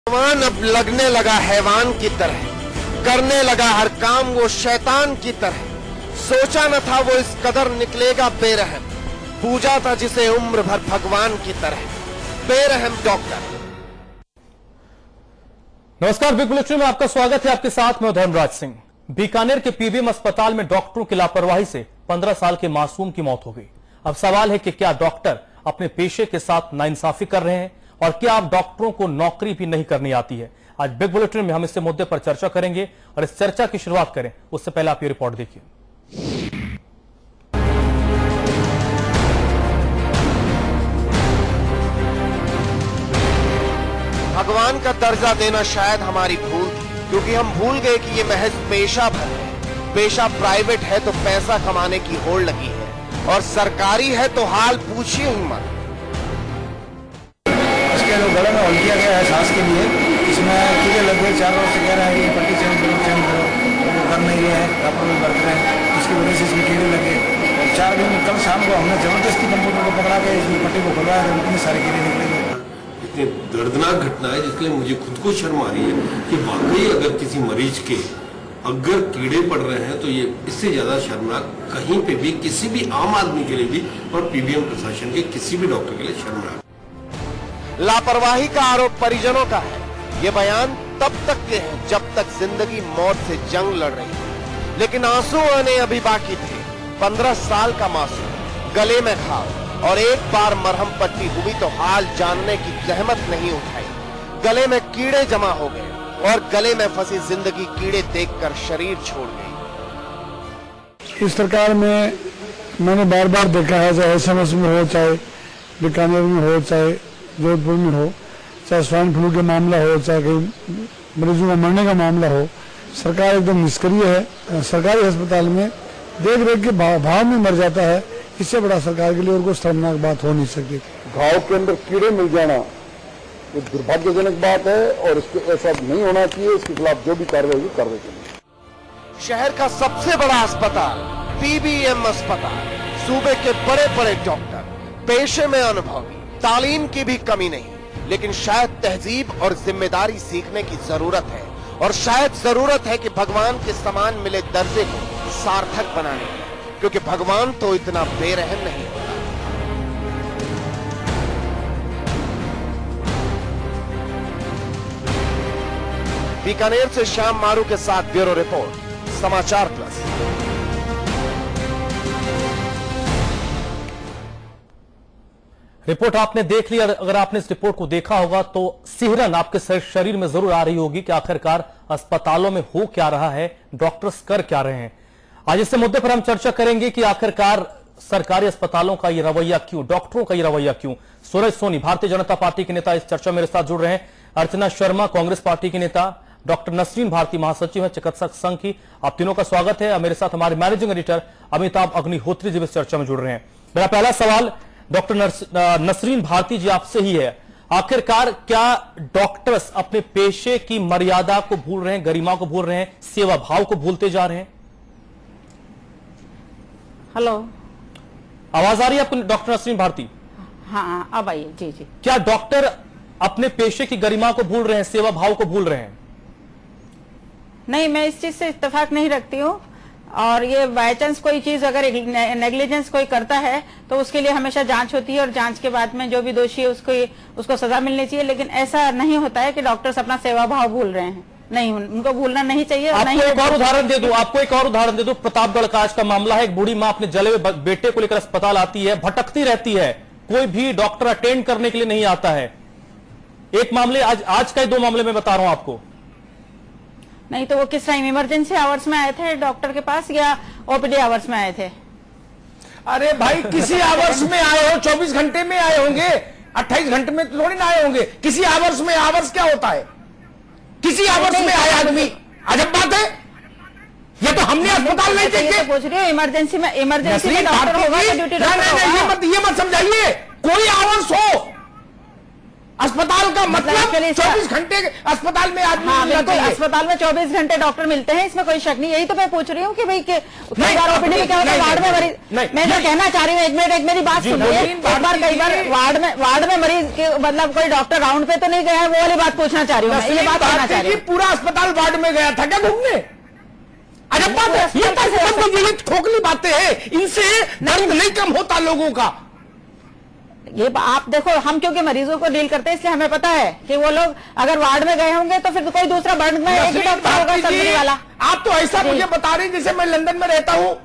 भगवान अब लगने लगा हैवान की तरह, करने लगा हर काम वो शैतान की तरह। सोचा न था वो इस कदर निकलेगा बेरहम, पूजा था जिसे उम्र भर भगवान की तरह। बेरहम डॉक्टर। नमस्कार, बिग बुलेटिन में आपका स्वागत है। आपके साथ मैं धर्मराज सिंह। बीकानेर के पीबीएम अस्पताल में डॉक्टरों की लापरवाही से 15 साल के मासूम की मौत हो गई। अब सवाल है कि क्या डॉक्टर अपने पेशे के साथ नाइंसाफी कर रहे हैं और क्या अब डॉक्टरों को नौकरी भी नहीं करनी आती है। आज बिग बुलेटिन में हम इस मुद्दे पर चर्चा करेंगे और इस चर्चा की शुरुआत करें उससे पहले आप ये रिपोर्ट देखिए। भगवान का दर्जा देना शायद हमारी भूल थी, क्योंकि हम भूल गए कि ये महज पेशा भर है। पेशा प्राइवेट है तो पैसा कमाने की होड़ लगी है, और सरकारी है तो हाल पूछिए ही मत। इसके जो गले में होल किया गया है सांस के लिए, इसमें कीड़े लग गए। 4 रोज से कह रहे हैं ये पट्टी चेंज करो, वो कर नहीं रहे हैं, डॉक्टर भी बरत रहे हैं। इसकी वजह से इसमें कीड़े लगे। और 4 दिन कल शाम को हमने जबरदस्ती कंप्यूटर को पकड़ा के इसकी पट्टी को खुलवाया तो इतने सारे कीड़े निकले। इतनी दर्दनाक घटना है जिसके लिए मुझे खुद को शर्म आ रही है कि वाकई अगर किसी मरीज के अगर कीड़े पड़ रहे हैं तो ये इससे ज्यादा शर्मनाक कहीं पे भी किसी भी आम आदमी के लिए भी और पीबीएम प्रशासन के किसी भी डॉक्टर के लिए शर्मनाक। लापरवाही का आरोप परिजनों का है। ये बयान तब तक के हैं जब तक जिंदगी मौत से जंग लड़ रही है, लेकिन आंसू आने अभी बाकी थे। 15 साल का मासूम गले में घाव और एक बार मरहम पट्टी हुई तो हाल जानने की जहमत नहीं उठाई। गले में कीड़े जमा हो गए और गले में फंसी जिंदगी कीड़े देखकर शरीर छोड़ गई। इस सरकार में मैंने बार बार देखा है, चाहे एसएमएस में हो, चाहे बीकानेर में हो, चाहे जोधपुर में हो, चाहे स्वाइन फ्लू के मामला हो, चाहे कहीं मरीजों का मरने का मामला हो, सरकार एकदम निष्क्रिय है। सरकारी अस्पताल में देख रेख के भाव में मर जाता है। इससे बड़ा सरकार के लिए और कोई शर्मनाक बात हो नहीं सकती। घाव के अंदर कीड़े मिल जाना ये दुर्भाग्यजनक बात है और इसको ऐसा नहीं होना चाहिए। इसके खिलाफ जो भी कार्रवाई होगी कार्रवाई करेंगे। शहर का सबसे बड़ा अस्पताल पीबीएम अस्पताल, सूबे के बड़े बड़े डॉक्टर, पेशे में अनुभवी, तालीम की भी कमी नहीं, लेकिन शायद तहजीब और जिम्मेदारी सीखने की जरूरत है। और शायद जरूरत है कि भगवान के समान मिले दर्जे को सार्थक बनाने की, क्योंकि भगवान तो इतना बेरहम नहीं होता। बीकानेर से श्याम मारू के साथ ब्यूरो रिपोर्ट, समाचार प्लस। रिपोर्ट आपने देख ली। अगर आपने इस रिपोर्ट को देखा होगा तो सिहरन आपके शरीर में जरूर आ रही होगी कि आखिरकार अस्पतालों में हो क्या रहा है, डॉक्टर्स कर क्या रहे हैं। आज इस मुद्दे पर हम चर्चा करेंगे कि आखिरकार सरकारी अस्पतालों का ये रवैया क्यों, डॉक्टरों का ये रवैया क्यों। सूरज सोनी भारतीय जनता पार्टी के नेता इस चर्चा में मेरे साथ जुड़ रहे हैं। अर्चना शर्मा कांग्रेस पार्टी की नेता, डॉक्टर नसरीन भारती महासचिव है चिकित्सक संघ की। आप तीनों का स्वागत है। मेरे साथ हमारे मैनेजिंग एडिटर अमिताभ अग्निहोत्री जी इस चर्चा में जुड़ रहे हैं। मेरा पहला सवाल डॉक्टर नसरीन भारती जी आपसे ही है। आखिरकार क्या डॉक्टर्स अपने पेशे की मर्यादा को भूल रहे हैं, गरिमा को भूल रहे हैं, सेवा भाव को भूलते जा रहे हैं? हेलो, आवाज आ रही है आपको डॉक्टर नसरीन भारती? हाँ अब आइए। जी जी। क्या डॉक्टर अपने पेशे की गरिमा को भूल रहे हैं, सेवा भाव को भूल रहे हैं? नहीं, मैं इस चीज से इत्तेफाक नहीं रखती हूँ। और ये बाय चांस कोई चीज अगर नेग्लिजेंस कोई करता है तो उसके लिए हमेशा जांच होती है और जांच के बाद में जो भी दोषी है उसको सजा मिलनी चाहिए। लेकिन ऐसा नहीं होता है कि डॉक्टर्स अपना सेवा भाव भूल रहे हैं। नहीं, उनको भूलना नहीं चाहिए। आपको एक और उदाहरण दे दूं, प्रतापगढ़ का आज का मामला है। एक बूढ़ी मां अपने जले हुए बेटे को लेकर अस्पताल आती है, भटकती रहती है, कोई भी डॉक्टर अटेंड करने के लिए नहीं आता है। एक मामले आज का ही 2 मामले में बता रहा हूं आपको। नहीं तो वो किस टाइम इमरजेंसी आवर्स में आए थे डॉक्टर के पास या ओपीडी आवर्स में आए थे? अरे भाई, किसी आवर्स में आए हो, 24 घंटे में आए होंगे, 28 घंटे में थोड़ी ना आए होंगे। किसी आवर्स में, आवर्स क्या होता है? किसी आवर्स में आए आदमी, अजब बात है। ये तो हमने अस्पताल नहीं देखे। पूछ रही हूँ इमरजेंसी में डॉक्टर होगा तो ड्यूटी ये मत समझाइए। कोई आवर्स हो, अस्पताल का मतलब actually इसका- 24 घंटे अस्पताल में आदमी हाँ मिलना बिल्कुल, चाहिए। अस्पताल में 24 घंटे डॉक्टर मिलते हैं, इसमें कोई शक नहीं। यही तो मैं पूछ रही हूँ कि भाई कई नहीं, बार ओपीडी में क्या होता है, नहीं, वार्ड में नहीं, मरीज, नहीं, मैं जो नहीं। कहना चाह रही हूँ, एक मेरी बात सुनिए। नवीन एक बार भारती कई बार जी- वार्ड में मरीज के मतलब कोई डॉक्टर राउंड पे तो नहीं गया है, वो वाली बात पूछना चाह रही हूँ, मैं ये बात कहना चाह रही हूँ। पूरा अस्पताल वार्ड में गया था क्या घूमने? अजब बात है, ये तो विविध खोखली बातें हैं, इनसे दर्द नहीं कम होता लोगों का। ये आप देखो, हम क्योंकि मरीजों को डील करते हैं इसलिए हमें पता है कि वो लोग अगर वार्ड में गए होंगे तो फिर कोई दूसरा वार्ड में एक ही डॉक्टर होगा सर्जरी वाला। आप तो ऐसा मुझे बता रहे हैं जैसे मैं लंदन में रहता हूँ।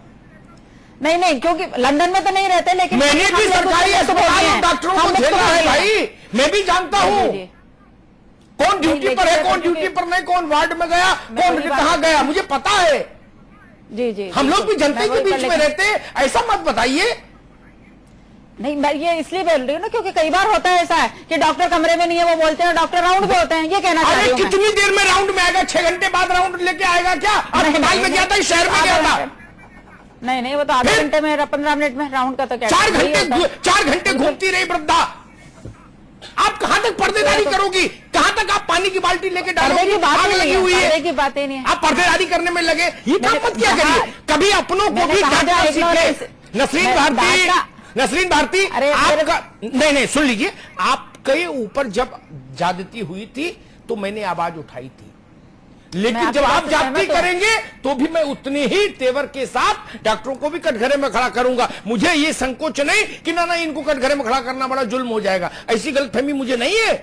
नहीं, क्योंकि लंदन में तो नहीं रहते, लेकिन मैंने हम भी लोग सरकारी उसको बोलते अस्पताल हैं। और डॉक्टरों हम को उसको झेला है बोलते हैं। भाई, मैं भी जानता जी, हूँ जी। कौन ड्यूटी नहीं, पर है, लेकिन कौन ड्यूटी पर नहीं, कौन वार्ड में गया, मैं कौन वही बात- कहाँ गया, मुझे पता है। जी हम लोग भी जनता मैं के वही बीच पर में लेकिन- रहते हैं, ऐसा मत बताइए। नहीं, मैं ये इसलिए बोल रही हूँ ना क्योंकि कई बार होता है ऐसा है कि डॉक्टर कमरे में नहीं है, वो बोलते हैं डॉक्टर राउंड पे होते हैं, ये कहना चाह रही अरे हूँ मैं। कितनी देर में राउंड में आएगा? 6 घंटे बाद राउंड लेके आएगा क्या? अस्पताल में गया था, शहर में गया था। नहीं, वो तो आधे फिर? घंटे में 15 मिनट में राउंड का तो क्या 4 वही होता है। घंटे 4 घंटे घूमती रही वृद्धा। आप कहां तक पर्देदारी करोगी? कहां तक आप पानी की बाल्टी लेके पर्दे डालोगी? की बात आग ही लगी नहीं हुई है, है, पर्दे की बात ही नहीं है। आप पर्देदारी करने में लगे। ये काम मैंने मत क्या कहा- करिए, कभी अपनों को मैंने भी कहा डांटना था, सीखे। ignorance- नसरीन मैं भारती, डांटना- नसरीन भारती, अरे आपका नहीं सुन लीजिए, आपके ऊपर जब ज्यादती हुई थी तो मैंने आवाज उठाई थी, लेकिन आपकी जब बात आप से जाति सहमत हूं। करेंगे तो भी मैं उतने ही तेवर के साथ डॉक्टरों को भी कटघरे में खड़ा करूंगा। मुझे ये संकोच नहीं कि ना इनको कटघरे में खड़ा करना बड़ा जुल्म हो जाएगा, ऐसी गलतफहमी मुझे नहीं है।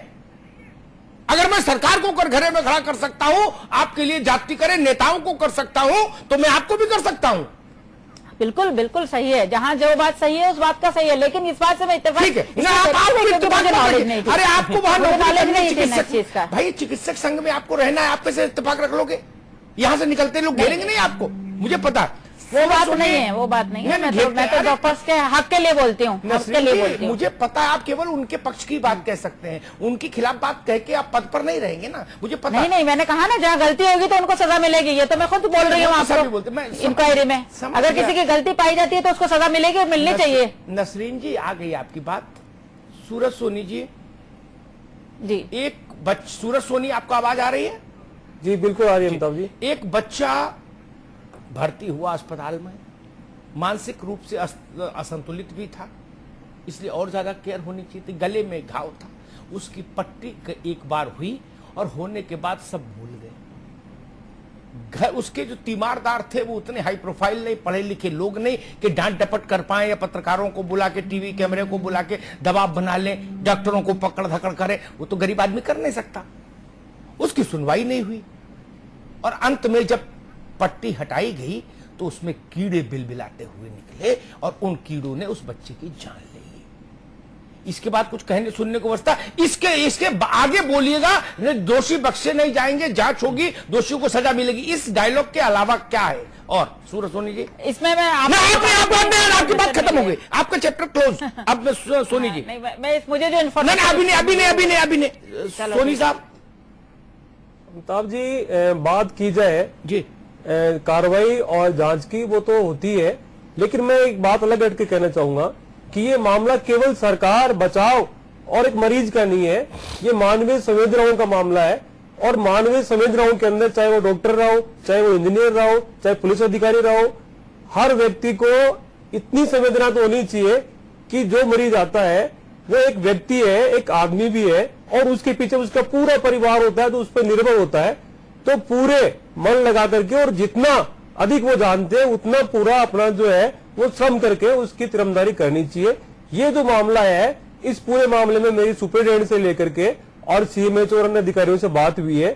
अगर मैं सरकार को कटघरे में खड़ा कर सकता हूं, आपके लिए जाति करे नेताओं को कर सकता हूं, तो मैं आपको भी कर सकता हूं। बिल्कुल सही है, जहाँ जो बात सही है उस बात का सही है, लेकिन इस बात से मैं इत्तेफाक ठीक है इसलिए ना, आप करती हूँ आपको क्योंकि इत्तेफाक मुझे मत नॉलेज करिए। नहीं थी। अरे आपको वहां मुझे नौकरी नॉलेज करनी नहीं थी इस चीज चिकित्सक का। भाई, चिकित्सक संघ में आपको रहना है, आप कैसे इत्तेफाक रख लोगे? यहां से निकलते लोग घेरेंगे नहीं आपको, मुझे पता है। वो बात नहीं है, वो बात नहीं है। मैं तो डॉक्टर्स के हक के लिए बोलती हूँ, हक के लिए बोलती हूँ। मुझे पता है आप केवल उनके पक्ष की बात कह सकते हैं, उनके खिलाफ बात कह के आप पद पर नहीं रहेंगे ना, मुझे पता है। नहीं, मैंने कहा ना जहाँ गलती होगी तो उनको सजा मिलेगी, ये तो मैं खुद बोल रही हूँ आपको। इंक्वायरी में अगर किसी की गलती पाई जाती है तो उसको सजा मिलेगी और मिलनी चाहिए। नसरीन जी, आ गई आपकी बात। सूरज सोनी जी, जी सूरज सोनी, आपको आवाज आ रही है? जी बिल्कुल आ रही है अमिताभ जी। एक बच्चा भर्ती हुआ अस्पताल में, मानसिक रूप से असंतुलित भी था, इसलिए और ज्यादा केयर होनी चाहिए थी। गले में घाव था, उसकी पट्टी एक बार हुई और होने के बाद सब भूल गए। उसके जो तीमारदार थे वो उतने हाई प्रोफाइल नहीं, पढ़े लिखे लोग नहीं कि डांट डपट कर पाए या पत्रकारों को बुला के, टीवी कैमरे को बुला के दबाव बना लें, डॉक्टरों को पकड़ धकड़ करे। वो तो गरीब आदमी कर नहीं सकता। उसकी सुनवाई नहीं हुई और अंत में जब पट्टी हटाई गई तो उसमें कीड़े बिलबिलाते हुए निकले और उन कीड़ों ने उस बच्चे की जान ले ली। इसके बाद कुछ कहने सुनने को बचता? इसके आगे बोलिएगा, दोषी बख्शे नहीं जाएंगे, जांच होगी, दोषियों को सजा मिलेगी। इस डायलॉग के अलावा क्या है? और सूरज सोनी जी, इसमें मैं आपकी बात खत्म हो गई, आपका चैप्टर क्लोज। अब सोनी जी, मैं मुझे जो इन्फॉर्मेशन अभी नहीं सोनी साहब। अमिताभ जी, बात की जाए जी कार्रवाई और जांच की, वो तो होती है, लेकिन मैं एक बात अलग हट के कहना चाहूंगा कि ये मामला केवल सरकार बचाव और एक मरीज का नहीं है, ये मानवीय संवेदनाओं का मामला है। और मानवीय संवेदनाओं के अंदर चाहे वो डॉक्टर रहा हो, चाहे वो इंजीनियर रहा हो, चाहे पुलिस अधिकारी रहा हो, हर व्यक्ति को इतनी संवेदना तो होनी चाहिए कि जो मरीज आता है वो एक व्यक्ति है, एक आदमी भी है और उसके पीछे उसका पूरा परिवार होता है, तो उस पर निर्भर होता है। तो पूरे मन लगा करके और जितना अधिक वो जानते हैं उतना पूरा अपना जो है वो श्रम करके उसकी तिरमदारी करनी चाहिए। ये जो मामला है, इस पूरे मामले में मेरी सुपरिटेंडेंट से लेकर के और सीएमएचओ और अन्य अधिकारियों से बात हुई है,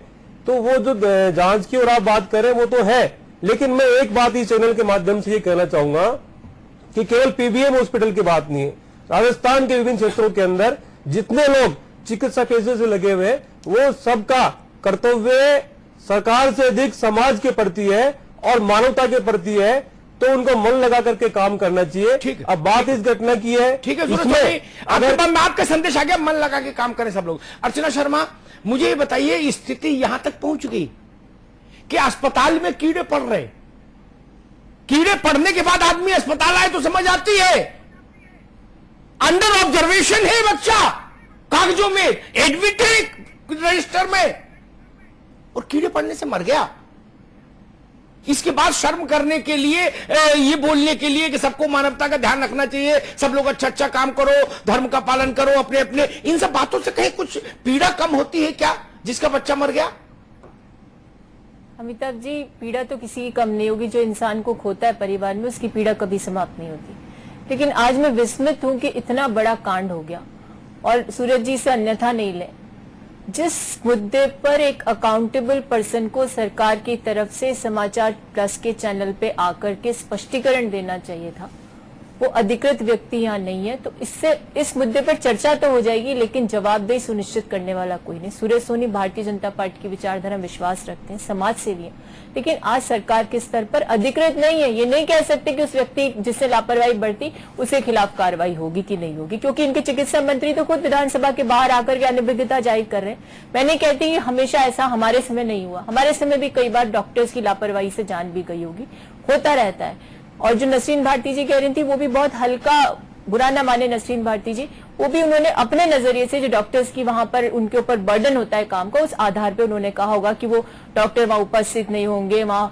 तो वो जो जांच की और आप बात करें वो तो है, लेकिन मैं एक बात इस चैनल के माध्यम से ये कहना चाहूंगा कि केवल पीबीएम हॉस्पिटल की बात नहीं है। राजस्थान के विभिन्न क्षेत्रों के अंदर जितने लोग चिकित्सा पेशे से लगे हुए वो सबका कर्तव्य सरकार से अधिक समाज के प्रति है और मानवता के प्रति है, तो उनको मन लगा करके काम करना चाहिए। ठीक है। अब बात इस घटना की है, ठीक है, इसमें आपका संदेश आ गया, मन लगा के काम करें सब लोग। अर्चना शर्मा, मुझे ये बताइए, स्थिति यहां तक पहुंच गई कि अस्पताल में कीड़े पड़ रहे, कीड़े पड़ने के बाद आदमी अस्पताल आए तो समझ आती है, अंडर ऑब्जर्वेशन है बच्चा, कागजों में, एडमिट रजिस्टर में, और कीड़े पड़ने से मर गया। इसके बाद शर्म करने के लिए, ये बोलने के लिए कि सबको मानवता का ध्यान रखना चाहिए, सब लोग अच्छा अच्छा काम करो, धर्म का पालन करो, अपने अपने, इन सब बातों से कहीं कुछ पीड़ा कम होती है क्या जिसका बच्चा मर गया? अमिताभ जी, पीड़ा तो किसी की कम नहीं होगी। जो इंसान को खोता है परिवार में, उसकी पीड़ा कभी समाप्त नहीं होती। लेकिन आज मैं विस्मित हूं कि इतना बड़ा कांड हो गया, और सूरज जी से अन्यथा नहीं ले। जिस मुद्दे पर एक अकाउंटेबल पर्सन को सरकार की तरफ से समाचार प्लस के चैनल पे आकर के स्पष्टीकरण देना चाहिए था, वो अधिकृत व्यक्ति यहाँ नहीं है, तो इससे इस मुद्दे पर चर्चा तो हो जाएगी, लेकिन जवाबदेही सुनिश्चित करने वाला कोई नहीं। सूरज सोनी भारतीय जनता पार्टी की विचारधारा में विश्वास रखते हैं, समाज सेवी हैं, लेकिन आज सरकार के स्तर पर अधिकृत नहीं है। ये नहीं कह सकते कि उस व्यक्ति जिससे लापरवाही बरती उसके खिलाफ कार्रवाई होगी कि नहीं होगी, क्योंकि इनके चिकित्सा मंत्री तो खुद विधानसभा के बाहर आकर के अनभिज्ञता जाहिर कर रहे हैं। मैं नहीं कहती कि हमेशा ऐसा हमारे समय नहीं हुआ, हमारे समय भी कई बार डॉक्टर्स की लापरवाही से जान भी गई होगी, होता रहता है। और जो नसरीन भारती जी कह रही थी वो भी बहुत हल्का, बुरा ना माने नसरीन भारती जी, वो भी उन्होंने अपने नजरिए से जो डॉक्टर्स की वहां पर उनके ऊपर बर्डन होता है काम का, उस आधार पे उन्होंने कहा होगा कि वो डॉक्टर वहां उपस्थित नहीं होंगे, वहां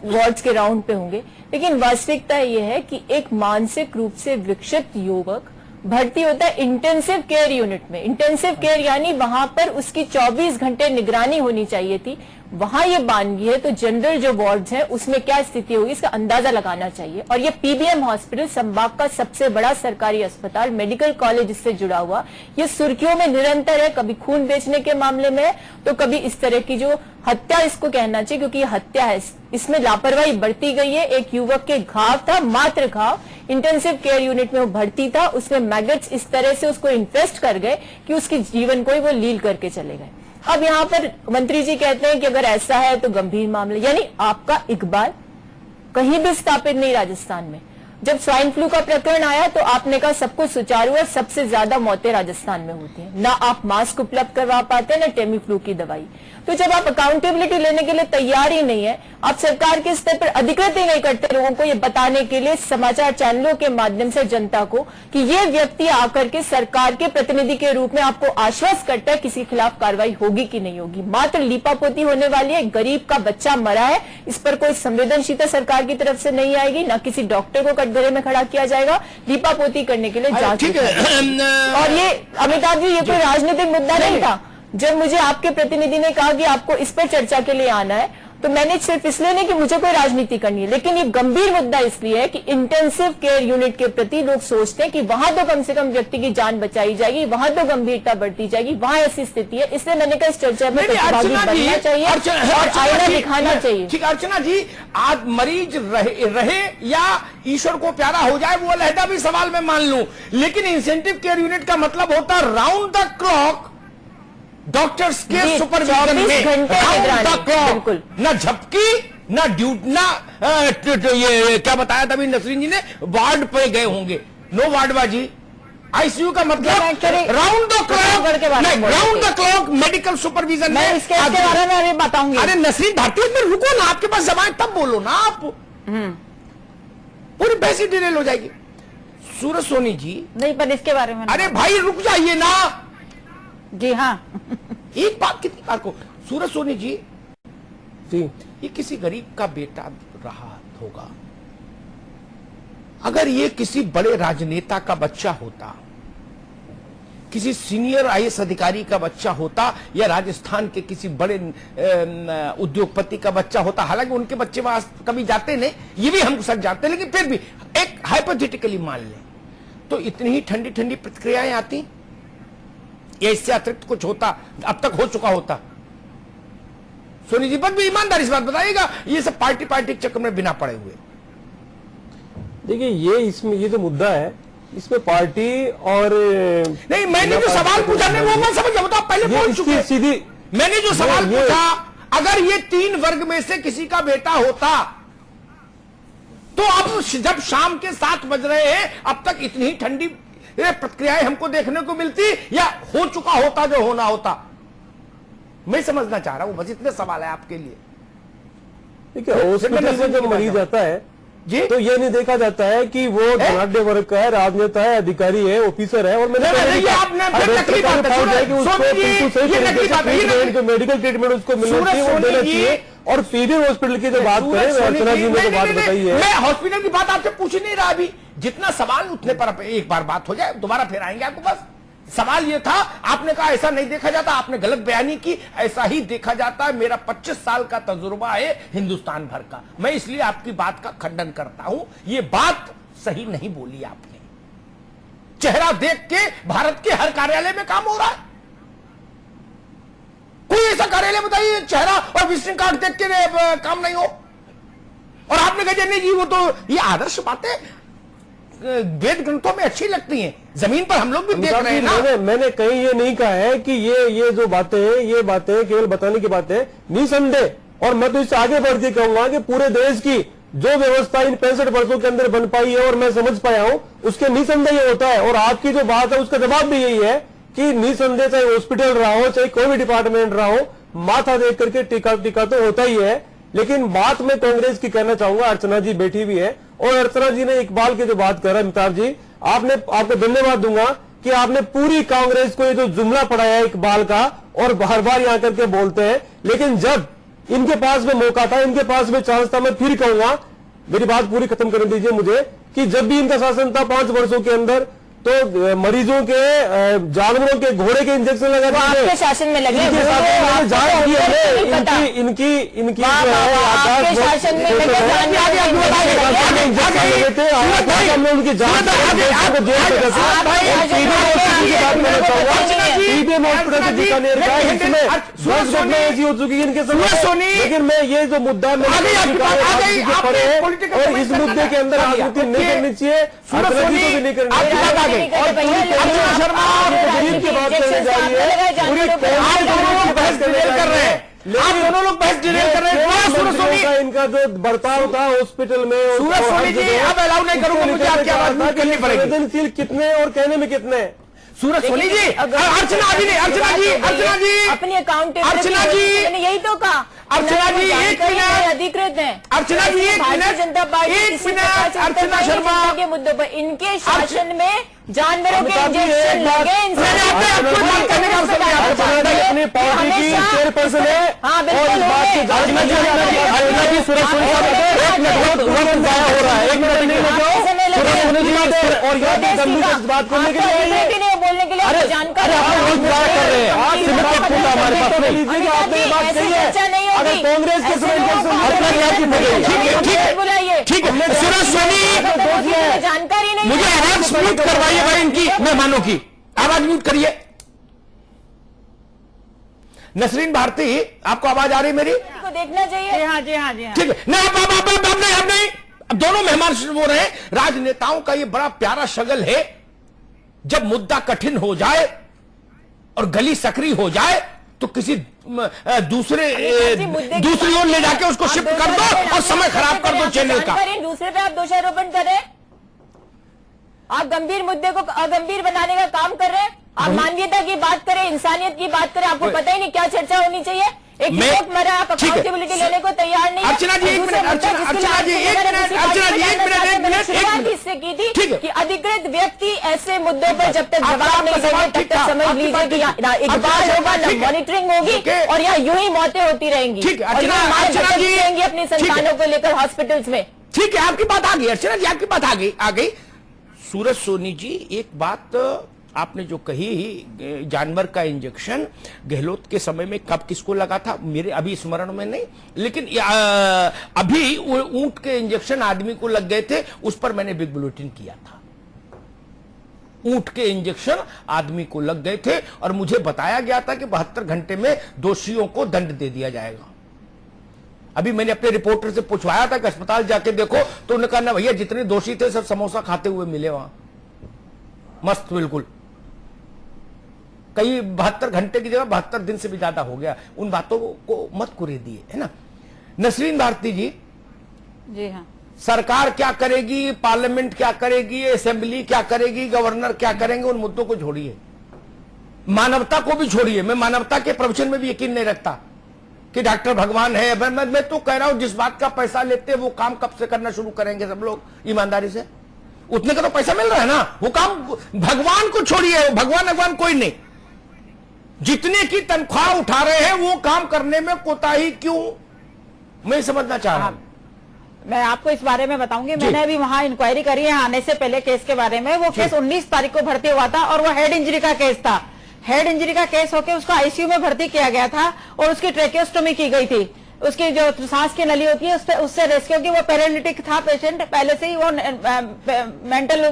वार्ड्स के राउंड पे होंगे। लेकिन वास्तविकता ये है कि एक मानसिक रूप से विकसित युवक भर्ती होता है इंटेंसिव केयर यूनिट में। इंटेंसिव केयर यानी वहां पर उसकी 24 घंटे निगरानी होनी चाहिए थी, वहां ये बानगी है, तो जनरल जो वार्ड्स हैं उसमें क्या स्थिति होगी इसका अंदाजा लगाना चाहिए। और ये पीबीएम हॉस्पिटल संभाग का सबसे बड़ा सरकारी अस्पताल, मेडिकल कॉलेज इससे जुड़ा हुआ, ये सुर्खियों में निरंतर है, कभी खून बेचने के मामले में तो कभी इस तरह की जो हत्या इसको कहना चाहिए, क्योंकि ये हत्या है, इसमें लापरवाही बरती गई है। एक युवक के घाव था, मात्र घाव, इंटेंसिव केयर यूनिट में वो भर्ती था, उसमें मैगट्स इस तरह से उसको इन्फेस्ट कर गए कि उसके जीवन को ही वो लील करके चले गए। अब यहाँ पर मंत्री जी कहते हैं कि अगर ऐसा है तो गंभीर मामला, यानी आपका इकबाल कहीं भी स्थापित नहीं राजस्थान में। जब स्वाइन फ्लू का प्रकरण आया तो आपने कहा सब कुछ सुचारू है, सबसे ज्यादा मौतें राजस्थान में होती हैं, ना आप मास्क उपलब्ध करवा पाते हैं ना टेमी फ्लू की दवाई। तो जब आप अकाउंटेबिलिटी लेने के लिए तैयार ही नहीं है, आप सरकार के स्तर पर अधिकृत ही नहीं करते लोगों को ये बताने के लिए समाचार चैनलों के माध्यम से जनता को कि ये व्यक्ति आकर के सरकार के प्रतिनिधि के रूप में आपको आश्वस्त करता है किसी के खिलाफ कार्रवाई होगी कि नहीं होगी। मात्र लीपापोती होने वाली है, गरीब का बच्चा मरा है, इस पर कोई संवेदनशीलता सरकार की तरफ से नहीं आएगी, ना किसी डॉक्टर को कटघरे में खड़ा किया जाएगा, लीपापोती करने के लिए जांच। और ये अमिताभ जी, ये कोई राजनीतिक मुद्दा नहीं था। जब मुझे आपके प्रतिनिधि ने कहा कि आपको इस पर चर्चा के लिए आना है, तो मैंने सिर्फ इसलिए नहीं कि मुझे कोई राजनीति करनी है, लेकिन ये गंभीर मुद्दा इसलिए है कि इंटेंसिव केयर यूनिट के प्रति लोग सोचते हैं कि वहां तो कम से कम व्यक्ति की जान बचाई जाएगी, वहां तो गंभीरता बढ़ती जाएगी, वहां ऐसी स्थिति है। इसलिए मैंने कहा इस चर्चा में प्रतिभागी बनना चाहिए और आईना दिखाना चाहिए। ठीक, अर्चना जी, आज मरीज रहे या ईश्वर को प्यारा हो जाए वो अलहदा भी सवाल में मान लूं, लेकिन इंसेंटिव केयर यूनिट का मतलब होता है राउंड द क्लॉक डॉक्टर्स के सुपरविजन में, राउंड द क्लॉक, ना झपकी ना ड्यूटी ना ये क्या बताया था अभी नसरीन जी ने, वार्ड पे गए होंगे, नो वार्डबाजी। आईसीयू का मतलब round the clock, round the clock medical supervision में। इसके बारे में अभी बताऊंगी। अरे नसरीन भारती में रुको ना, आपके पास जबान तब बोलो ना, आप पूरी बहस ही डिटेल हो जाएगी। सूरज सोनी जी नहीं, पर इसके बारे में अरे भाई रुक जाइए ना जी। हाँ एक बात कितनी बार को, सूरज सोनी जी ये किसी गरीब का बेटा रहा होगा, अगर ये किसी बड़े राजनेता का बच्चा होता, किसी सीनियर आईएएस अधिकारी का बच्चा होता, या राजस्थान के किसी बड़े उद्योगपति का बच्चा होता, हालांकि उनके बच्चे वहां कभी जाते नहीं, ये भी हम सब जानते, लेकिन फिर भी एक हाइपोथेटिकली मान लें, तो इतनी ही ठंडी ठंडी प्रतिक्रियाएं आती, या इससे अतिरिक्त कुछ होता, अब तक हो चुका होता। सोनी जी पर भी ईमानदारी इस बात बताइएगा, ये सब पार्टी के चक्कर में बिना पड़े हुए। देखिए ये इसमें ये जो मुद्दा है इसमें पार्टी और नहीं, मैंने जो सवाल पूछा नहीं वो मैं समझ गया, तो आप पहले बोल चुके। सीधी मैंने जो सवाल पूछा, अगर ये 3 वर्ग में से किसी का बेटा होता, तो अब जब शाम के 7 बज रहे हैं, अब तक इतनी ही ठंडी प्रतिक्रियाएं हमको देखने को मिलती, या हो चुका होता जो होना होता? मैं समझना चाह रहा हूं, बस इतने सवाल है आपके लिए। देखिए हॉस्पिटल में जब मरीज आता है जी? तो ये नहीं देखा जाता है कि वो धनाढ़ वर्ग का है, राजनेता है, अधिकारी है, ऑफिसर है। और मैंने मेडिकल ट्रीटमेंट उसको मिलना चाहिए, वो देना चाहिए। और फीडर हॉस्पिटल की जो बात करें, अर्चना जी ने जो बात बताई है, मैं हॉस्पिटल की बात आपसे पूछ नहीं रहा अभी, जितना सवाल उतने पर एक बार बात हो जाए, दोबारा फिर आएंगे आपको। बस सवाल ये था, आपने कहा ऐसा नहीं देखा जाता, आपने गलत बयानी की, ऐसा ही देखा जाता है। मेरा 25 साल का तजुर्बा है हिंदुस्तान भर का, मैं इसलिए आपकी बात का खंडन करता हूं। ये बात सही नहीं बोली आपने। चेहरा देख के भारत के हर कार्यालय में काम हो रहा है। कोई ऐसा कार्यालय बताइए चेहरा और विजिटिंग कार्ड देख के काम नहीं हो। और आपने कहा नहीं जी वो तो, ये आदर्श बातें वेद ग्रंथों में अच्छी लगती हैं, जमीन पर हम लोग भी देख रहे हैं ना। मैंने कहीं ये नहीं कहा है कि ये जो बातें हैं, ये बातें केवल बताने की बातें निसंदेह। और मैं तो इससे आगे बढ़ के कहूंगा कि पूरे देश की जो व्यवस्था इन 65 वर्षों के अंदर बन पाई है और मैं समझ पाया हूं, उसके निसंदेह ये होता है। और आपकी जो बात है उसका जवाब भी यही है कि निसंदेह चाहे हॉस्पिटल रहा हो, चाहे कोई भी डिपार्टमेंट रहा हो, माथा देख करके टीका तो होता ही है। लेकिन बात मैं कांग्रेस की कहना चाहूंगा, अर्चना जी बैठी हुई है और अर्चना जी ने इकबाल की जो बात कर रहा है, अमिताभ जी आपको धन्यवाद दूंगा कि आपने पूरी कांग्रेस को ये जो जुमला पढ़ाया है इकबाल का, और हर बार यहां करके बोलते हैं। लेकिन जब इनके पास में मौका था, इनके पास में चांस था, मैं फिर कहूंगा, मेरी बात पूरी खत्म करने दीजिए मुझे, कि जब भी इनका शासन था 5 वर्षों के अंदर, तो मरीजों के, जानवरों के, घोड़े के इंजेक्शन लगा दिए, आपके शासन में लगे, इनकी शासन में ऐसी हो चुकी है इनके समय। लेकिन मैं ये जो मुद्दा और इस मुद्दे के अंदर राजनीति नहीं करनी चाहिए, राजनीति को भी नहीं करनी चाहिए। और अर्चना शर्मा गरीब की बात करने जा रही है, पूरी बहस कर रहे हैं, आप दोनों लोग बहस डिटेल कर रहे हैं। इनका जो बर्ताव था हॉस्पिटल में, सूरज सोनी जी अब अलाउ नहीं करूंगा, मुझे आपकी आवाज करनी पड़ेगी। संवेदनशील कितने और कहने में कितने? सूरज सोनी जी, अर्चना जी ने, अर्चना जी अपनी अकाउंटेबिलिटी, अर्चना जी यही तो कहा, अर्चना जी एक मिनट, अधिकृत है अर्चना जी एक मिनट, जनता पार्टी एक मिनट, अर्चना शर्मा के मुद्दों पर इनके शासन में जानवरों के इंजेक्शन लगे, अपनी पार्टी की चेयरपर्सन है और इस बात की हो रहा है। 1 मिनट नहीं लगाओ और यहाँ पे गंभीर बात करने के लिए बोलने के लिए जानकारी कर रहे हैं। हमारे पास नहीं लीजिएगा, आपने बात कही है। अगर कांग्रेस के समय ठीक है, सूरज सोनी जानकारी नहीं, मुझे आवाज म्यूट करवाइए भाई इनकी, मेहमानों की आवाज म्यूट करिए। नसरीन भारती, आपको आवाज आ रही मेरी? को देखना चाहिए। हाँ जी, हाँ जी, ठीक है। नहीं, अब दोनों मेहमान बोल रहे हैं। राजनेताओं का ये बड़ा प्यारा शगल है, जब मुद्दा कठिन हो जाए और गली सक्रिय हो जाए तो किसी दूसरी ओर ले जाके उसको शिफ्ट कर दो और समय खराब कर दो चैनल का। दूसरे पे आप दोषारोपण कर रहे हैं, आप गंभीर मुद्दे को अगंभीर बनाने का काम कर रहे हैं। आप मानवीयता की बात करें, इंसानियत की बात करें, आपको पता ही नहीं क्या चर्चा होनी चाहिए। एक युवक मरा, आप अकाउंटेबिलिटी लेने को तैयार नहीं। अर्चना जी एक मिनट, अर्चना जी एक मिनट, शुरुआत इससे की थी कि अधिकृत व्यक्ति ऐसे मुद्दों पर जब तक जवाब नहीं देंगे तब तक समझ लीजिए कि इकबाल होगा, न मॉनिटरिंग होगी और यहाँ यूं ही मौतें होती रहेंगी। अर्चना जी रहेंगी अपनी संतानों को लेकर हॉस्पिटल्स में। ठीक है, आपकी बात आ गई अर्चना जी, आपकी बात आ गई। सूरज सोनी जी, एक बात आपने जो कही, जानवर का इंजेक्शन गहलोत के समय में कब किसको लगा था मेरे अभी स्मरण में नहीं, लेकिन अभी ऊंट के इंजेक्शन आदमी को लग गए थे, उस पर मैंने बिग बुलेटिन किया था। ऊंट के इंजेक्शन आदमी को लग गए थे और मुझे बताया गया था कि 72 घंटे में दोषियों को दंड दे दिया जाएगा। अभी मैंने अपने रिपोर्टर से पूछवाया था कि अस्पताल जाके देखो, तो उन्होंने कहा ना भैया जितने दोषी थे सब समोसा खाते हुए मिले वहां, मस्त बिल्कुल। कई 72 घंटे की जगह 72 दिन से भी ज्यादा हो गया। उन बातों को मत कुरे दिए, है ना। नसरीन भारती जी, जी हाँ, सरकार क्या करेगी, पार्लियामेंट क्या करेगी, असेंबली क्या करेगी, गवर्नर क्या करेंगे, उन मुद्दों को छोड़िए, मानवता को भी छोड़िए। मैं मानवता के प्रवचन में भी यकीन नहीं रखता कि डॉक्टर भगवान है। मैं तो कह रहा हूं जिस बात का पैसा लेते हैं वो काम कब से करना शुरू करेंगे सब लोग ईमानदारी से? उतने का तो पैसा मिल रहा है ना, वो काम भगवान को छोड़िए, भगवान कोई नहीं, जितने की तनख्वाह उठा रहे हैं वो काम करने में कोताही क्यों, मैं समझना चाह रहा हूं। मैं आपको इस बारे में बताऊंगी, मैंने अभी वहां इंक्वायरी करी है आने से पहले केस के बारे में। वो केस 19 तारीख को भर्ती हुआ था और वो हेड इंजरी का केस था। हेड इंजरी का केस होकर उसको आईसीयू में भर्ती किया गया था और उसकी ट्रेकियोस्टोमी की गई थी। उसकी जो सांस की नली होती है उससे रेस्क्यू की, वो पैरालिटिक था पेशेंट, पहले से ही वो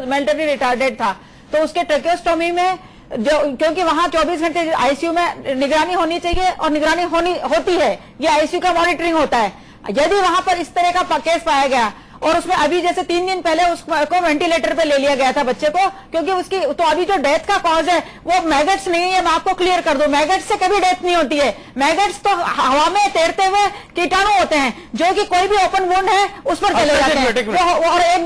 मेंटली रिटार्डेड था। तो उसके ट्रेकियोस्टोमी में जो, क्योंकि वहां 24 घंटे आईसीयू में निगरानी होनी चाहिए और निगरानी होती है, ये आईसीयू का मॉनिटरिंग होता है। यदि वहां पर इस तरह का केस पाया गया और उसमें अभी जैसे 3 दिन पहले उसको वेंटिलेटर पे ले लिया गया था बच्चे को, क्योंकि उसकी तो अभी जो डेथ का कॉज है वो मैगट्स नहीं है, मैं आपको क्लियर कर दूं, मैगट्स से कभी डेथ नहीं होती है। मैगट्स तो हवा में तैरते हुए कीटाणु होते हैं जो कि कोई भी ओपन वुंड है उस पर चले जाते हैं और एक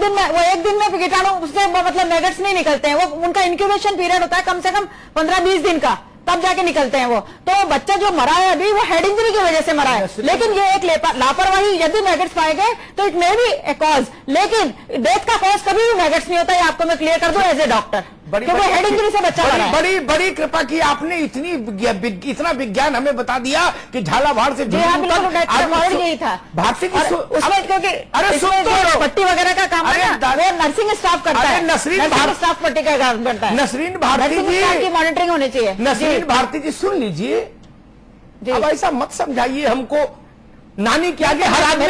दिन में कीटाणु उससे मतलब मैगट्स नहीं निकलते हैं। वो उनका इंक्यूबेशन पीरियड होता है कम से कम 15-20 दिन का, तब जाके निकलते हैं वो। तो बच्चा जो मरा है अभी वो हेड इंजरी की वजह से मरा है, लेकिन ये एक लापरवाही, यदि मैगट्स पाए गए तो it may be A cause, लेकिन डेथ का कॉज कभी भी मैगट्स नहीं होता है, आपको मैं क्लियर कर दूं एज ए डॉक्टर, क्योंकि हेड इंजरी से बच्चा मरा है। बड़ी कृपा की आपने, इतना विज्ञान हमें बता दिया कि झालावाड़ से यही था भारती की उसमें, क्योंकि अरे पट्टी वगैरह का काम है ना, वो नर्सिंग स्टाफ करता है, नर्सिंग स्टाफ पट्टी का काम करता है। नसरीन भारती जी की मॉनिटरिंग होनी चाहिए। नसरीन भारती जी सुन लीजिए, अब ऐसा मत समझाइए हमको, नानी के आगे हर आदमी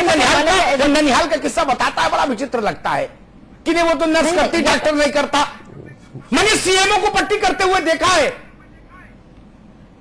ननिहाल का किस्सा बताता है, बड़ा विचित्र लगता है कि नहीं वो तो नर्स करती, डॉक्टर नहीं करता। मैंने सीएमओ को पट्टी करते हुए देखा है।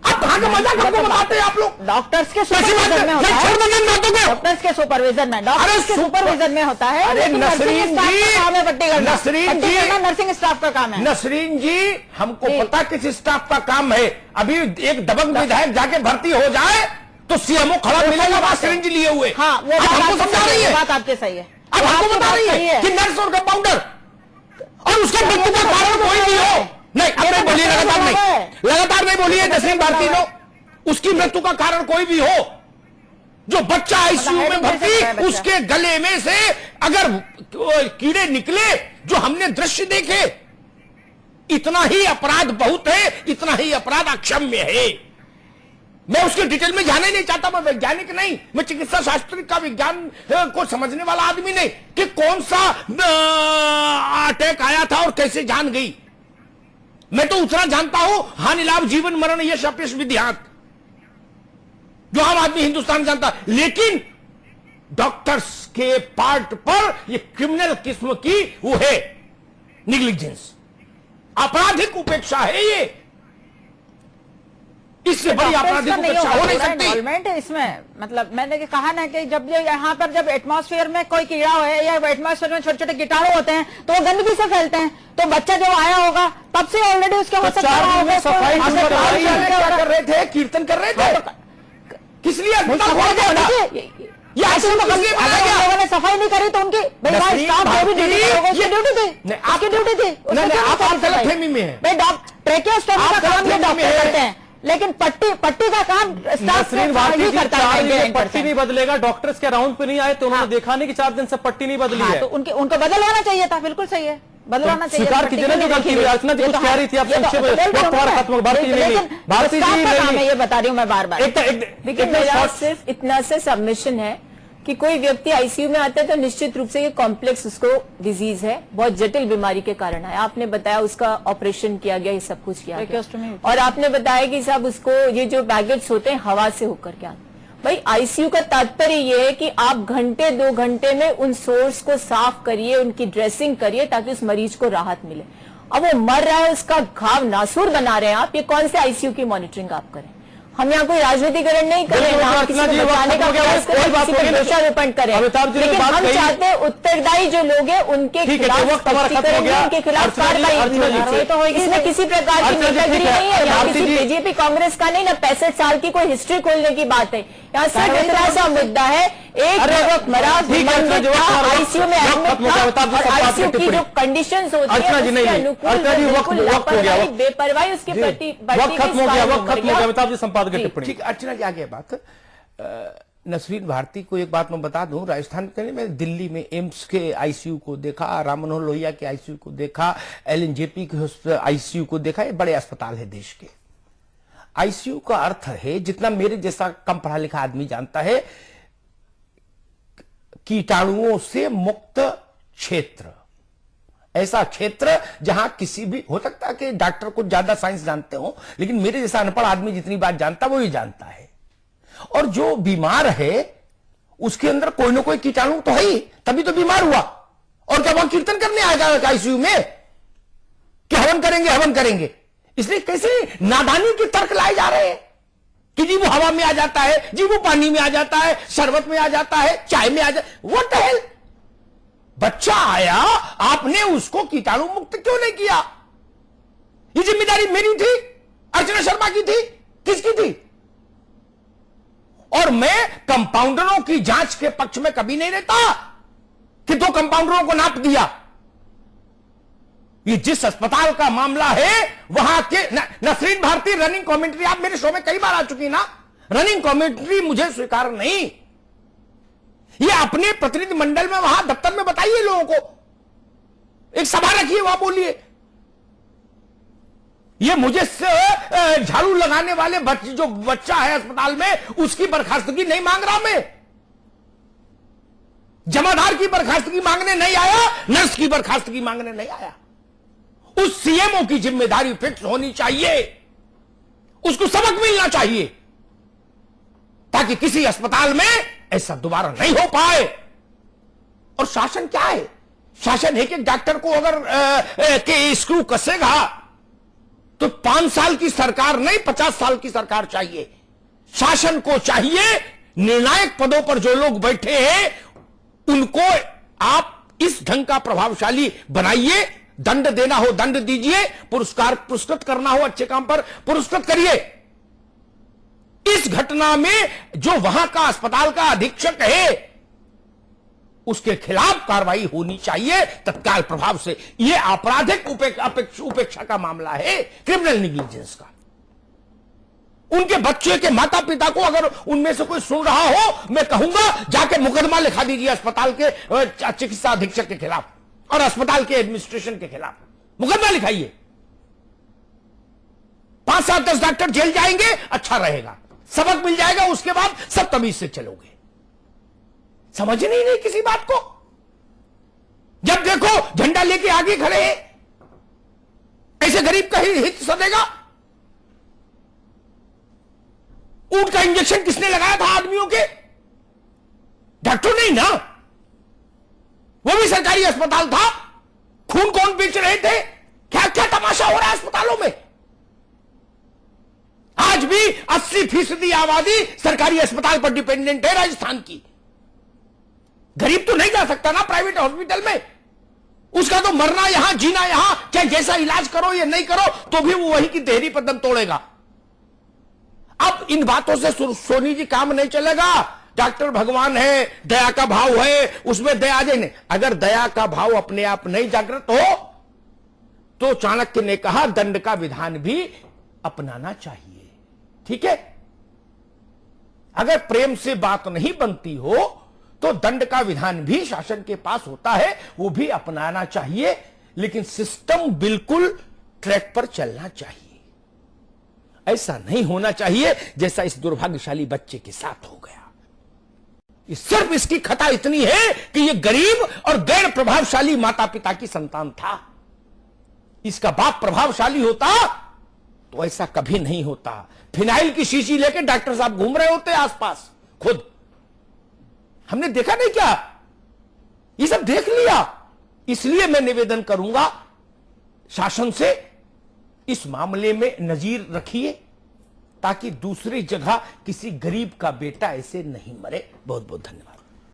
आप कहां का मजाक हमको बताते हैं आप लोग? डॉक्टर्स के सुपरविजन में होता है, डॉक्टर्स के सुपरविजन में, डॉक्टर्स के सुपरविजन में होता है। अरे नसरीन जी, पट्टी करना, नसरीन जी, नर्सिंग स्टाफ का काम है। नसरीन जी हमको पता किस स्टाफ का काम है। अभी एक दबंग विधायक जाके भर्ती हो जाए तो सीएमओ खड़ा मिलेगा वहां सिरिंज लिए हुए। हाँ, वो हमको समझा रही है, बात आपके सही है। अब हमको बता रही है कि नर्स और कंपाउंडर और उसका मृत्यु का कारण कोई भी हो, नहीं अब नहीं बोलिए, लगातार नहीं बोलिए नसरीन भारती नो, उसकी मृत्यु का कारण कोई भी हो, जो बच्चा आईसीयू में भर्ती, उसके गले में से अगर कीड़े निकले, जो हमने दृश्य देखे, इतना ही अपराध बहुत है, इतना ही अपराध अक्षम्य है। मैं उसके डिटेल में जाने नहीं चाहता, मैं वैज्ञानिक नहीं, मैं चिकित्सा शास्त्र का विज्ञान को समझने वाला आदमी नहीं कि कौन सा अटैक आया था और कैसे जान गई। मैं तो उतना जानता हूं, हानि लाभ जीवन मरण यश अपयश विधियात, जो आम आदमी हिंदुस्तान जानता। लेकिन डॉक्टर्स के पार्ट पर ये क्रिमिनल किस्म की वो है निग्लिजेंस, आपराधिक उपेक्षा है ये, इससे बड़ी आपराधिक उपेक्षा हो नहीं सकती इसमें। मतलब मैंने कहा ना कि जब यहाँ पर जब एटमॉस्फेयर में कोई कीड़ा है या एटमॉस्फेयर में छोटे छोटे कीटाणु होते हैं तो वो गंदगी से फैलते हैं, तो बच्चा जब आया होगा तब से ऑलरेडी उसके हो सकता है सफाई कर रहे थे, कीर्तन कर रहे थे, किस लिए लोगों ने सफाई नहीं करी तो उनकी ड्यूटी थी, आप गलतफहमी में है। ट्रेकियोस्टोमी का काम डॉक्टर करते हैं, लेकिन पट्टी का काम नसरीन भारती करता है। पट्टी नहीं बदलेगा, डॉक्टर्स के राउंड पे नहीं आए तो उन्होंने देखा नहीं कि 4 दिन से पट्टी नहीं बदली है, तो उनको बदलवाना चाहिए था। बिल्कुल सही है, बदलवाना चाहिए। स्वीकार कीजिए ना जो गलती हुई। अर्चना जी कुछ कह रही थी, आप खत्म। भारती जी ये बता रही हूँ मैं बार बार। देखिए मेरा सिर्फ इतना से सबमिशन है कि कोई व्यक्ति आईसीयू में आता है तो निश्चित रूप से ये कॉम्प्लेक्स उसको डिजीज है, बहुत जटिल बीमारी के कारण है। आपने बताया उसका ऑपरेशन किया गया, ये सब कुछ किया गया, और आपने बताया कि साहब उसको ये जो बैगेट्स होते हैं हवा से होकर के आते। भाई आईसीयू का तात्पर्य ये है कि आप घंटे 2 घंटे में उन सोर्स को साफ करिए, उनकी ड्रेसिंग करिए ताकि उस मरीज को राहत मिले। अब वो मर रहा है, उसका घाव नासूर बना रहे हैं आप, ये कौन से आईसीयू की मॉनिटरिंग आप करें? हम यहाँ कोई राजनीतिकरण नहीं कर रहे हैं, बचाने का प्रयास करें, किसी पर दोषारोपण करें, लेकिन हम चाहते हैं उत्तरदायी जो लोग हैं उनके खिलाफ स्पष्टीकरण, उनके खिलाफ कार्रवाई। इसमें किसी प्रकार की नेतागिरी नहीं है, यहाँ किसी बीजेपी कांग्रेस का नहीं, ना 65 साल की कोई हिस्ट्री खोलने की बात है। यहाँ सिर्फ इतना सा मुद्दा है, एक युवक मरा, आईसीयू में एडमिट था, और आईसीयू की जो कंडीशंस होती है अनुकूल लापरवाही, बेपरवाही उसके प्रति खत्म हो गया। संपादक की टिप्पणी। ठीक, अर्चना जी आगे बात। नसरीन भारती को एक बात मैं बता दूं, राजस्थान के मैं दिल्ली में एम्स के आईसीयू को देखा, राम मनोहर लोहिया के आईसीयू को देखा, एलएनजेपी के आईसीयू को देखा। ये बड़े अस्पताल है देश के। आईसीयू का अर्थ है, जितना मेरे जैसा कम पढ़ा लिखा आदमी जानता है, कीटाणुओं से मुक्त क्षेत्र। ऐसा क्षेत्र जहां किसी भी, हो सकता है कि डॉक्टर कुछ ज्यादा साइंस जानते हो, लेकिन मेरे जैसा अनपढ़ आदमी जितनी बात जानता वो ही जानता है। और जो बीमार है उसके अंदर कोई ना कोई कीटाणु तो है ही, तभी तो बीमार हुआ। और क्या वहां कीर्तन करने आएगा आईसीयू में कि हवन करेंगे हवन करेंगे? इसलिए कैसे नादानी के तर्क लाए जा रहे हैं कि जी वो हवा में आ जाता है, जी वो पानी में आ जाता है, शरबत में आ जाता है, चाय में आ जाता। What the hell? बच्चा आया, आपने उसको कीटाणु मुक्त क्यों नहीं किया? ये जिम्मेदारी मेरी थी, अर्चना शर्मा की थी, किसकी थी? और मैं कंपाउंडरों की जांच के पक्ष में कभी नहीं रहता कि दो कंपाउंडरों को नाप दिया। ये जिस अस्पताल का मामला है वहां के नसरीन भारती रनिंग कमेंट्री, आप मेरे शो में कई बार आ चुकी ना, रनिंग कमेंट्री मुझे स्वीकार नहीं। ये अपने प्रतिनिधि मंडल में वहां दफ्तर में बताइए लोगों को, एक सभा रखिए, वहां बोलिए। ये मुझे झाड़ू लगाने वाले जो बच्चा है अस्पताल में, उसकी बर्खास्तगी नहीं मांग रहा मैं, जमादार की बर्खास्तगी मांगने नहीं आया, नर्स की बर्खास्तगी मांगने नहीं आया। उस सीएमओ की जिम्मेदारी फिक्स होनी चाहिए, उसको सबक मिलना चाहिए, ताकि किसी अस्पताल में ऐसा दोबारा नहीं हो पाए। और शासन क्या है? शासन है कि डॉक्टर को अगर के स्क्रू कसेगा तो 5 साल की सरकार नहीं, 50 साल की सरकार चाहिए। शासन को चाहिए निर्णायक पदों पर जो लोग बैठे हैं उनको आप इस ढंग का प्रभावशाली बनाइए। दंड देना हो दंड दीजिए, पुरस्कृत करना हो अच्छे काम पर पुरस्कृत करिए। इस घटना में जो वहां का अस्पताल का अधीक्षक है उसके खिलाफ कार्रवाई होनी चाहिए तत्काल प्रभाव से। यह आपराधिक उपेक्षा का मामला है, क्रिमिनल नेग्लिजेंस का। उनके बच्चे के माता पिता को अगर उनमें से कोई सुन रहा हो, मैं कहूंगा जाके मुकदमा लिखा दीजिए अस्पताल के चिकित्सा अधीक्षक के खिलाफ और अस्पताल के एडमिनिस्ट्रेशन के खिलाफ मुकदमा लिखाइए। 5, 7, 10 डॉक्टर जेल जाएंगे, अच्छा रहेगा, सबक मिल जाएगा, उसके बाद सब तमीज से चलोगे। समझ नहीं किसी बात को। जब देखो झंडा लेके आगे खड़े हैं, ऐसे गरीब का ही हित सदेगा। ऊंट का इंजेक्शन किसने लगाया था आदमियों के? डॉक्टर नहीं ना, वो भी सरकारी अस्पताल था। खून कौन बेच रहे थे? क्या क्या तमाशा हो रहा है अस्पतालों में। आज भी 80% आबादी सरकारी अस्पताल पर डिपेंडेंट है राजस्थान की। गरीब तो नहीं जा सकता ना प्राइवेट हॉस्पिटल में, उसका तो मरना यहां जीना यहां, चाहे जैसा इलाज करो या नहीं करो तो भी वो वही की देहरी पर दम तोड़ेगा। अब इन बातों से सोनी जी काम नहीं चलेगा। डॉक्टर भगवान है, दया का भाव है, उसमें दया आ जाए नहीं। अगर दया का भाव अपने आप नहीं जागृत हो तो चाणक्य ने कहा दंड का विधान भी अपनाना चाहिए। ठीक है, अगर प्रेम से बात नहीं बनती हो तो दंड का विधान भी शासन के पास होता है, वो भी अपनाना चाहिए। लेकिन सिस्टम बिल्कुल ट्रैक पर चलना चाहिए। ऐसा नहीं होना चाहिए जैसा इस दुर्भाग्यशाली बच्चे के साथ हो गया। सिर्फ इसकी खता इतनी है कि यह गरीब और गैर प्रभावशाली माता पिता की संतान था। इसका बाप प्रभावशाली होता तो ऐसा कभी नहीं होता। फिनाइल की शीशी लेकर डॉक्टर साहब घूम रहे होते आसपास, खुद हमने देखा नहीं क्या? ये सब देख लिया। इसलिए मैं निवेदन करूंगा शासन से, इस मामले में नजीर रखिए ताकि दूसरी जगह किसी गरीब का बेटा ऐसे नहीं मरे। बहुत बहुत धन्यवाद।